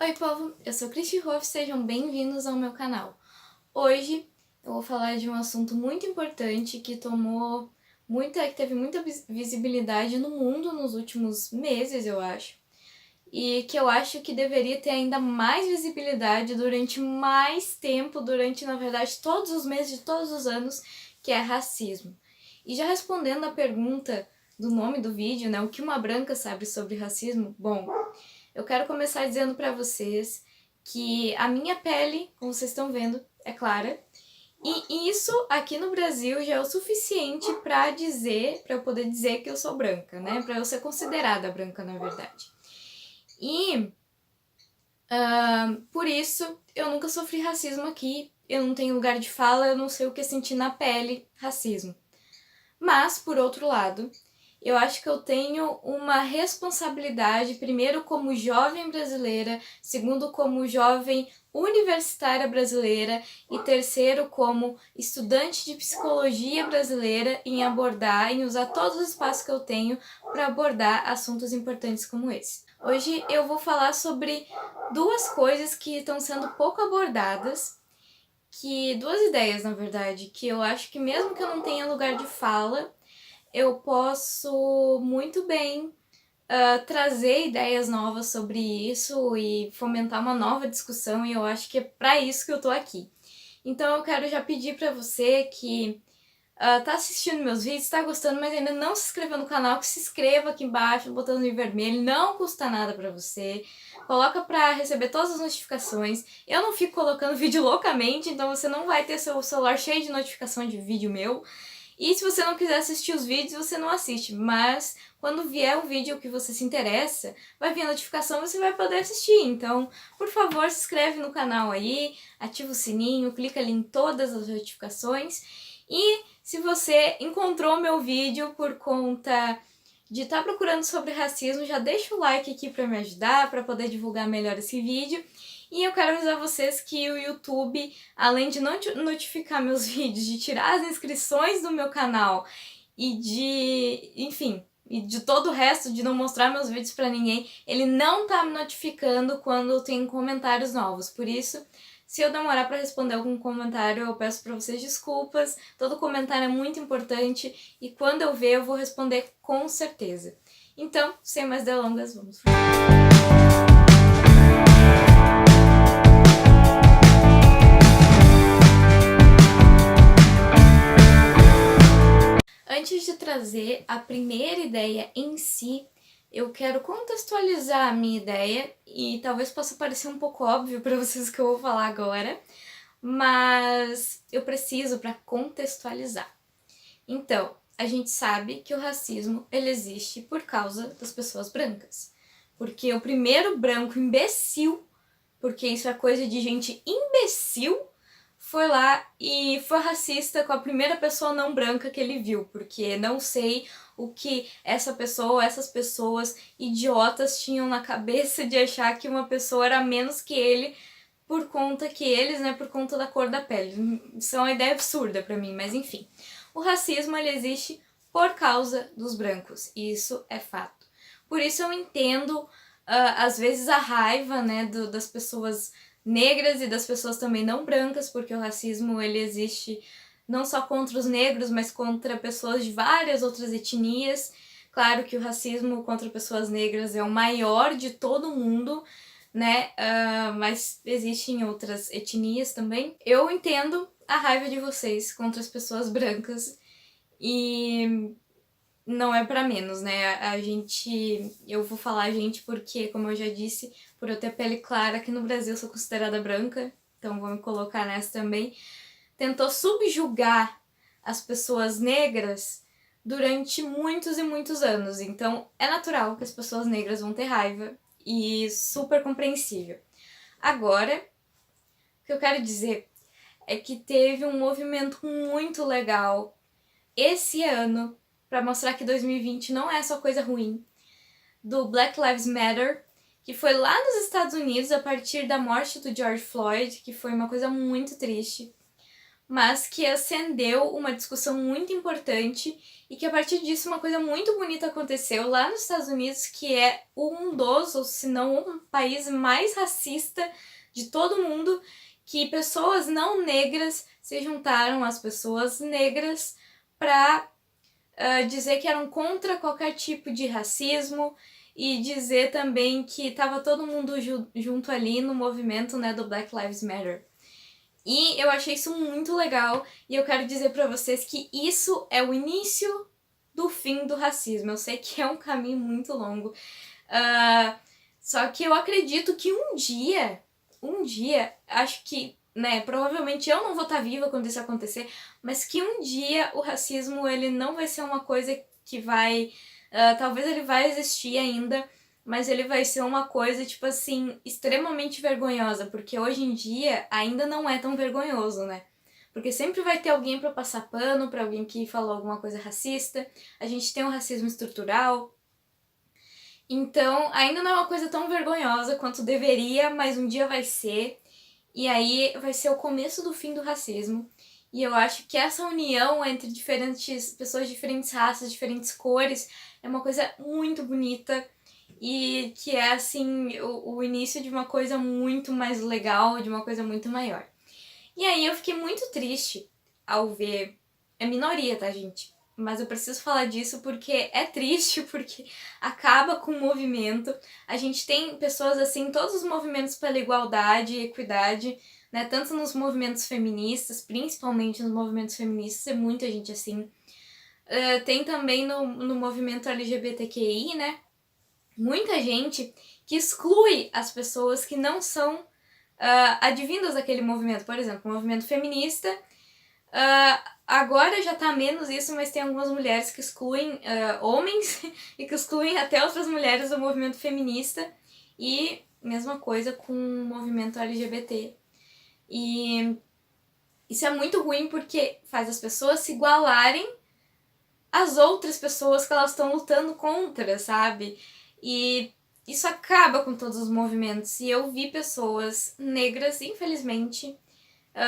Oi povo, eu sou Cristi Hoff, sejam bem-vindos ao meu canal. Hoje eu vou falar de um assunto muito importante que teve muita visibilidade no mundo nos últimos meses, eu acho. E que eu acho que deveria ter ainda mais visibilidade durante mais tempo, na verdade, todos os meses de todos os anos, que é racismo. E já respondendo a pergunta do nome do vídeo, né, o que uma branca sabe sobre racismo? Bom, eu quero começar dizendo pra vocês que a minha pele, como vocês estão vendo, é clara. E isso aqui no Brasil já é o suficiente pra eu poder dizer que eu sou branca, né? Pra eu ser considerada branca, na verdade. E por isso eu nunca sofri racismo aqui, eu não tenho lugar de fala, eu não sei o que sentir na pele racismo. Mas, por outro lado, eu acho que eu tenho uma responsabilidade, primeiro como jovem brasileira, segundo como jovem universitária brasileira e terceiro como estudante de psicologia brasileira em usar todos os espaços que eu tenho para abordar assuntos importantes como esse. Hoje eu vou falar sobre duas coisas que estão sendo pouco abordadas, duas ideias, na verdade, que eu acho que mesmo que eu não tenha lugar de fala, eu posso muito bem trazer ideias novas sobre isso e fomentar uma nova discussão, e eu acho que é para isso que eu tô aqui. Então eu quero já pedir para você que tá assistindo meus vídeos, tá gostando, mas ainda não se inscreveu no canal, que se inscreva aqui embaixo, no botãozinho vermelho, não custa nada pra você. Coloca pra receber todas as notificações. Eu não fico colocando vídeo loucamente, então você não vai ter seu celular cheio de notificação de vídeo meu. E se você não quiser assistir os vídeos, você não assiste, mas quando vier um vídeo que você se interessa, vai vir a notificação e você vai poder assistir. Então, por favor, se inscreve no canal aí, ativa o sininho, clica ali em todas as notificações. E se você encontrou meu vídeo por conta de estar procurando sobre racismo, já deixa o like aqui para me ajudar, para poder divulgar melhor esse vídeo. E eu quero avisar vocês que o YouTube, além de não notificar meus vídeos, de tirar as inscrições do meu canal e e de todo o resto, de não mostrar meus vídeos pra ninguém, ele não tá me notificando quando tem comentários novos. Por isso, se eu demorar pra responder algum comentário, eu peço pra vocês desculpas. Todo comentário é muito importante e quando eu ver, eu vou responder com certeza. Então, sem mais delongas, vamos lá. Antes de trazer a primeira ideia em si, eu quero contextualizar a minha ideia e talvez possa parecer um pouco óbvio para vocês o que eu vou falar agora, mas eu preciso para contextualizar. Então, a gente sabe que o racismo ele existe por causa das pessoas brancas. Porque o primeiro branco imbecil, porque isso é coisa de gente imbecil, foi lá e foi racista com a primeira pessoa não branca que ele viu, porque não sei o que essa pessoa ou essas pessoas idiotas tinham na cabeça de achar que uma pessoa era menos que ele por conta que eles, né, por conta da cor da pele. Isso é uma ideia absurda pra mim, mas enfim. O racismo, ele existe por causa dos brancos, e isso é fato. Por isso eu entendo, às vezes, a raiva, né, das pessoas negras e das pessoas também não brancas, porque o racismo ele existe não só contra os negros, mas contra pessoas de várias outras etnias. Claro que o racismo contra pessoas negras é o maior de todo mundo, né? Mas existem outras etnias também. Eu entendo a raiva de vocês contra as pessoas brancas e não é pra menos, né? Eu vou falar a gente porque, como eu já disse, por eu ter pele clara, aqui no Brasil eu sou considerada branca, então vou me colocar nessa também, tentou subjugar as pessoas negras durante muitos e muitos anos, então é natural que as pessoas negras vão ter raiva e super compreensível. Agora, o que eu quero dizer é que teve um movimento muito legal esse ano para mostrar que 2020 não é só coisa ruim, do Black Lives Matter, que foi lá nos Estados Unidos a partir da morte do George Floyd, que foi uma coisa muito triste. mas que acendeu uma discussão muito importante e que a partir disso uma coisa muito bonita aconteceu lá nos Estados Unidos, que é um dos, ou se não um país mais racista de todo o mundo, que pessoas não negras se juntaram às pessoas negras para dizer que eram contra qualquer tipo de racismo e dizer também que estava todo mundo junto ali no movimento, né, do Black Lives Matter. E eu achei isso muito legal e eu quero dizer para vocês que isso é o início do fim do racismo. Eu sei que é um caminho muito longo, só que eu acredito que um dia, acho que, né, provavelmente eu não vou estar viva quando isso acontecer, mas que um dia o racismo ele não vai ser uma coisa que vai, talvez ele vai existir ainda, mas ele vai ser uma coisa, tipo assim, extremamente vergonhosa, porque hoje em dia ainda não é tão vergonhoso, né? Porque sempre vai ter alguém para passar pano, para alguém que falou alguma coisa racista. A gente tem um racismo estrutural. Então, ainda não é uma coisa tão vergonhosa quanto deveria, mas um dia vai ser. E aí vai ser o começo do fim do racismo. E eu acho que essa união entre diferentes pessoas, diferentes raças, diferentes cores, é uma coisa muito bonita e que é, assim, o início de uma coisa muito mais legal, de uma coisa muito maior. E aí eu fiquei muito triste ao ver... É minoria, tá, gente? Mas eu preciso falar disso porque é triste, porque acaba com o movimento. A gente tem pessoas assim em todos os movimentos pela igualdade e equidade, né? Tanto nos movimentos feministas, principalmente nos movimentos feministas, tem muita gente assim. Tem também no movimento LGBTQI, né? Muita gente que exclui as pessoas que não são advindas daquele movimento. Por exemplo, o movimento feminista, agora já tá menos isso, mas tem algumas mulheres que excluem homens e que excluem até outras mulheres do movimento feminista. E mesma coisa com o movimento LGBT. E isso é muito ruim porque faz as pessoas se igualarem às outras pessoas que elas estão lutando contra, sabe? E isso acaba com todos os movimentos. E eu vi pessoas negras, infelizmente,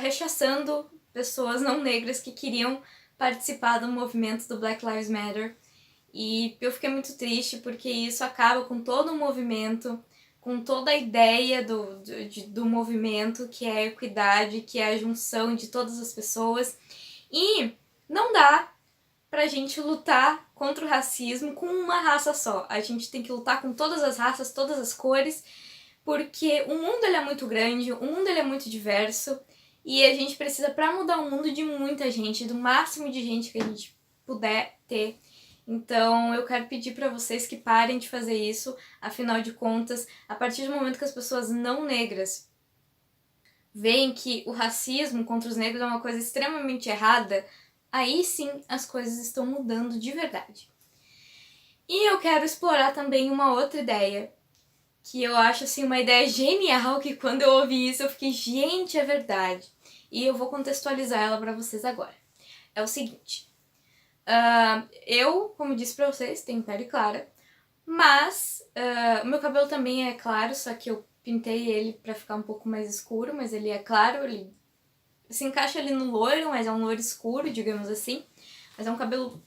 rechaçando pessoas não negras que queriam participar do movimento do Black Lives Matter. E eu fiquei muito triste porque isso acaba com todo o movimento, com toda a ideia do movimento, que é a equidade, que é a junção de todas as pessoas. E não dá pra gente lutar contra o racismo com uma raça só. A gente tem que lutar com todas as raças, todas as cores, porque o mundo ele é muito grande, o mundo ele é muito diverso, e a gente precisa, pra mudar o mundo, de muita gente, do máximo de gente que a gente puder ter. Então eu quero pedir pra vocês que parem de fazer isso. Afinal de contas, a partir do momento que as pessoas não negras veem que o racismo contra os negros é uma coisa extremamente errada, aí sim as coisas estão mudando de verdade. E eu quero explorar também uma outra ideia, que eu acho assim uma ideia genial, que quando eu ouvi isso eu fiquei, gente, é verdade. E eu vou contextualizar ela para vocês agora. É o seguinte, eu, como disse pra vocês, tenho pele clara, mas o meu cabelo também é claro, só que eu pintei ele pra ficar um pouco mais escuro, mas ele é claro, ele se encaixa ali no loiro, mas é um loiro escuro, digamos assim. Mas é um cabelo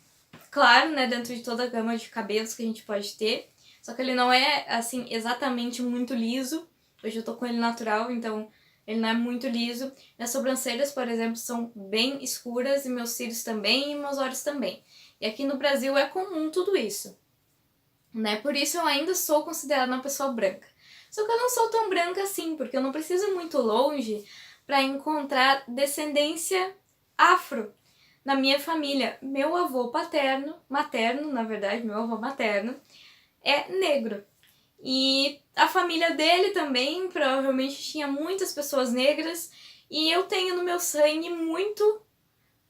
claro, né, dentro de toda a gama de cabelos que a gente pode ter. Só que ele não é, assim, exatamente muito liso. Hoje eu tô com ele natural, então ele não é muito liso. Minhas sobrancelhas, por exemplo, são bem escuras, e meus cílios também, e meus olhos também. E aqui no Brasil é comum tudo isso, né? Por isso eu ainda sou considerada uma pessoa branca. Só que eu não sou tão branca assim, porque eu não preciso ir muito longe para encontrar descendência afro na minha família. Meu avô materno, na verdade, meu avô materno, é negro. E a família dele também provavelmente tinha muitas pessoas negras, e eu tenho no meu sangue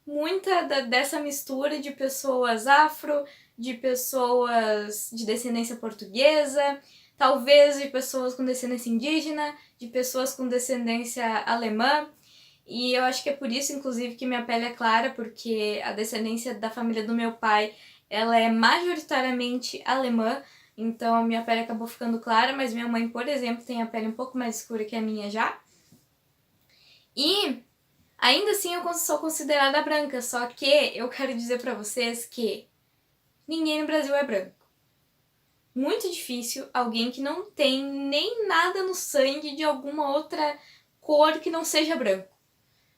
muita dessa mistura de pessoas afro, de pessoas de descendência portuguesa, talvez de pessoas com descendência indígena, de pessoas com descendência alemã. E eu acho que é por isso, inclusive, que minha pele é clara, porque a descendência da família do meu pai, ela é majoritariamente alemã, então a minha pele acabou ficando clara, mas minha mãe, por exemplo, tem a pele um pouco mais escura que a minha já. E Ainda assim eu sou considerada branca, só que eu quero dizer pra vocês que ninguém no Brasil é branco. Muito difícil alguém que não tem nem nada no sangue de alguma outra cor que não seja branco.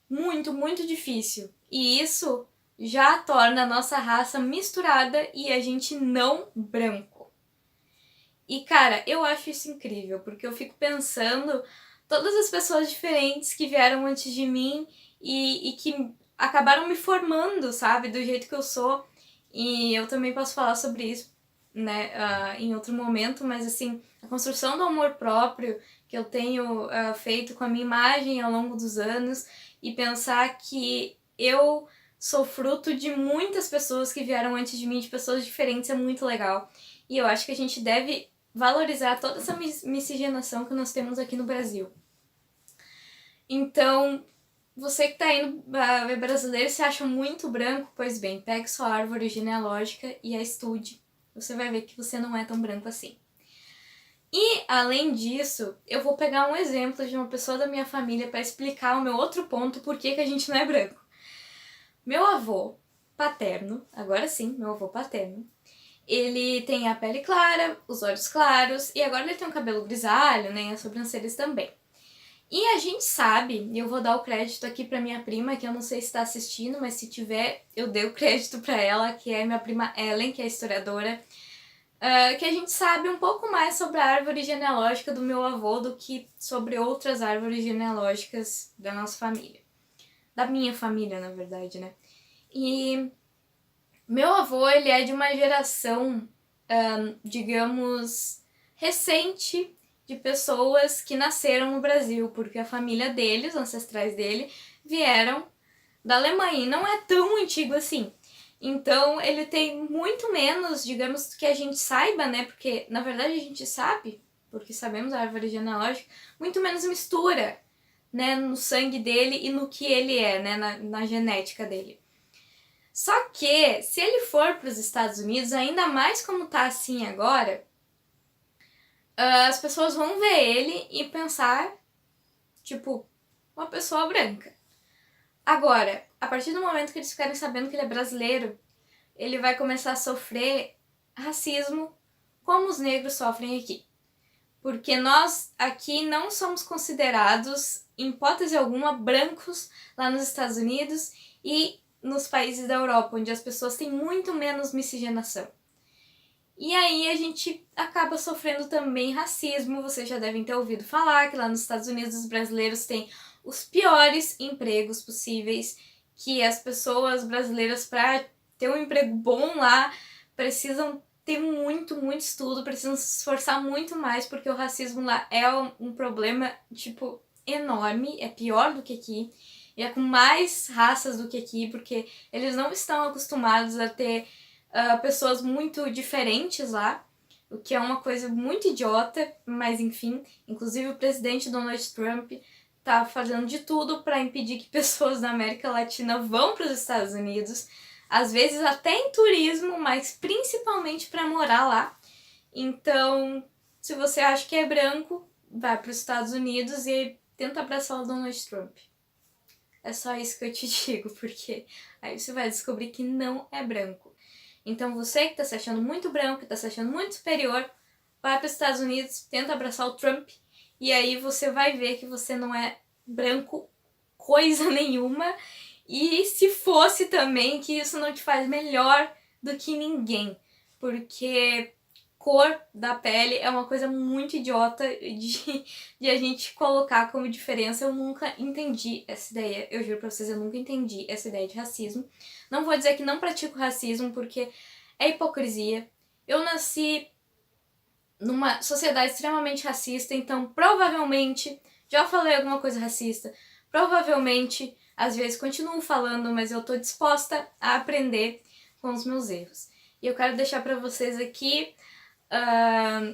Muito, muito difícil. E isso já torna a nossa raça misturada e a gente não branco. E cara, eu acho isso incrível, porque eu fico pensando todas as pessoas diferentes que vieram antes de mim e que acabaram me formando, sabe, do jeito que eu sou. E eu também posso falar sobre isso, né, em outro momento, mas assim, a construção do amor próprio que eu tenho feito com a minha imagem ao longo dos anos e pensar que eu sou fruto de muitas pessoas que vieram antes de mim, de pessoas diferentes, é muito legal. E eu acho que a gente deve valorizar toda essa miscigenação que nós temos aqui no Brasil. Então, você que tá indo ver brasileiro e se acha muito branco, pois bem, pegue sua árvore genealógica e a estude. Você vai ver que você não é tão branco assim. E, além disso, eu vou pegar um exemplo de uma pessoa da minha família para explicar o meu outro ponto, por que a gente não é branco. Meu avô paterno, agora sim, meu avô paterno, ele tem a pele clara, os olhos claros, e agora ele tem um cabelo grisalho, né, e as sobrancelhas também. E a gente sabe, e eu vou dar o crédito aqui pra minha prima, que eu não sei se tá assistindo, mas se tiver, eu dei o crédito pra ela, que é minha prima Ellen, que é historiadora, que a gente sabe um pouco mais sobre a árvore genealógica do meu avô do que sobre outras árvores genealógicas da nossa família. Da minha família, na verdade, né? E meu avô, ele é de uma geração, digamos, recente de pessoas que nasceram no Brasil, porque a família dele, os ancestrais dele, vieram da Alemanha e não é tão antigo assim. Então ele tem muito menos, digamos, que a gente saiba, né? Porque na verdade a gente sabe, porque sabemos a árvore genealógica, muito menos mistura, né, no sangue dele e no que ele é, né, na genética dele. Só que, se ele for para os Estados Unidos, ainda mais como tá assim agora, as pessoas vão ver ele e pensar, tipo, uma pessoa branca. Agora, a partir do momento que eles ficarem sabendo que ele é brasileiro, ele vai começar a sofrer racismo como os negros sofrem aqui. Porque nós aqui não somos considerados, em hipótese alguma, brancos lá nos Estados Unidos e nos países da Europa, onde as pessoas têm muito menos miscigenação. E aí a gente acaba sofrendo também racismo. Vocês já devem ter ouvido falar que lá nos Estados Unidos os brasileiros têm os piores empregos possíveis, que as pessoas brasileiras, para ter um emprego bom lá, precisam ter muito, muito estudo, precisam se esforçar muito mais, porque o racismo lá é um problema, tipo, enorme, é pior do que aqui, e é com mais raças do que aqui, porque eles não estão acostumados a ter pessoas muito diferentes lá, o que é uma coisa muito idiota, mas enfim, inclusive o presidente Donald Trump tá fazendo de tudo para impedir que pessoas da América Latina vão para os Estados Unidos, às vezes até em turismo, mas principalmente para morar lá. Então, se você acha que é branco, vai para os Estados Unidos e tenta abraçar o Donald Trump. É só isso que eu te digo, porque aí você vai descobrir que não é branco. Então você que tá se achando muito branco, que tá se achando muito superior, vai para os Estados Unidos, tenta abraçar o Trump, e aí você vai ver que você não é branco coisa nenhuma, e se fosse também, que isso não te faz melhor do que ninguém, porque cor da pele é uma coisa muito idiota de a gente colocar como diferença. Eu nunca entendi essa ideia, eu juro pra vocês, eu nunca entendi essa ideia de racismo. Não vou dizer que não pratico racismo, porque é hipocrisia. Eu nasci numa sociedade extremamente racista, então provavelmente já falei alguma coisa racista, provavelmente às vezes continuo falando, mas eu tô disposta a aprender com os meus erros. E eu quero deixar pra vocês aqui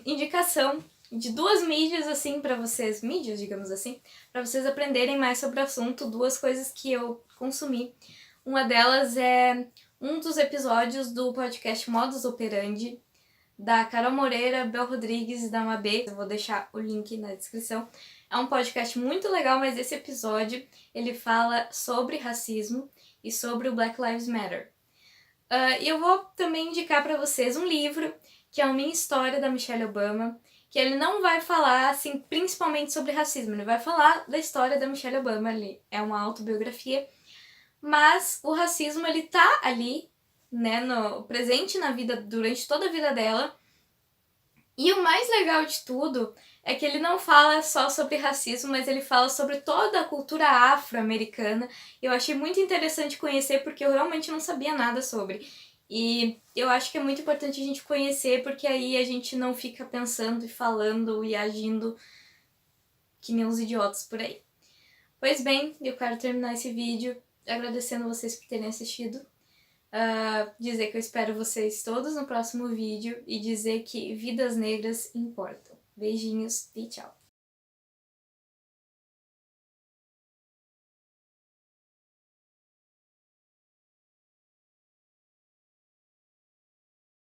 indicação de duas mídias, assim, para vocês, mídias, digamos assim, para vocês aprenderem mais sobre o assunto, duas coisas que eu consumi. Uma delas é um dos episódios do podcast Modus Operandi, da Carol Moreira, Bel Rodrigues e da Mabê. Eu vou deixar o link na descrição. É um podcast muito legal, mas esse episódio ele fala sobre racismo e sobre o Black Lives Matter. E eu vou também indicar para vocês um livro, que é o Minha História, da Michelle Obama, que ele não vai falar, assim, principalmente sobre racismo, ele vai falar da história da Michelle Obama ali. É uma autobiografia, mas o racismo, ele tá ali, né, presente na vida, durante toda a vida dela. E o mais legal de tudo é que ele não fala só sobre racismo, mas ele fala sobre toda a cultura afro-americana. Eu achei muito interessante conhecer, porque eu realmente não sabia nada sobre. E eu acho que é muito importante a gente conhecer, porque aí a gente não fica pensando e falando e agindo que nem uns idiotas por aí. Pois bem, eu quero terminar esse vídeo agradecendo vocês por terem assistido. Dizer que eu espero vocês todos no próximo vídeo e dizer que vidas negras importam. Beijinhos e tchau!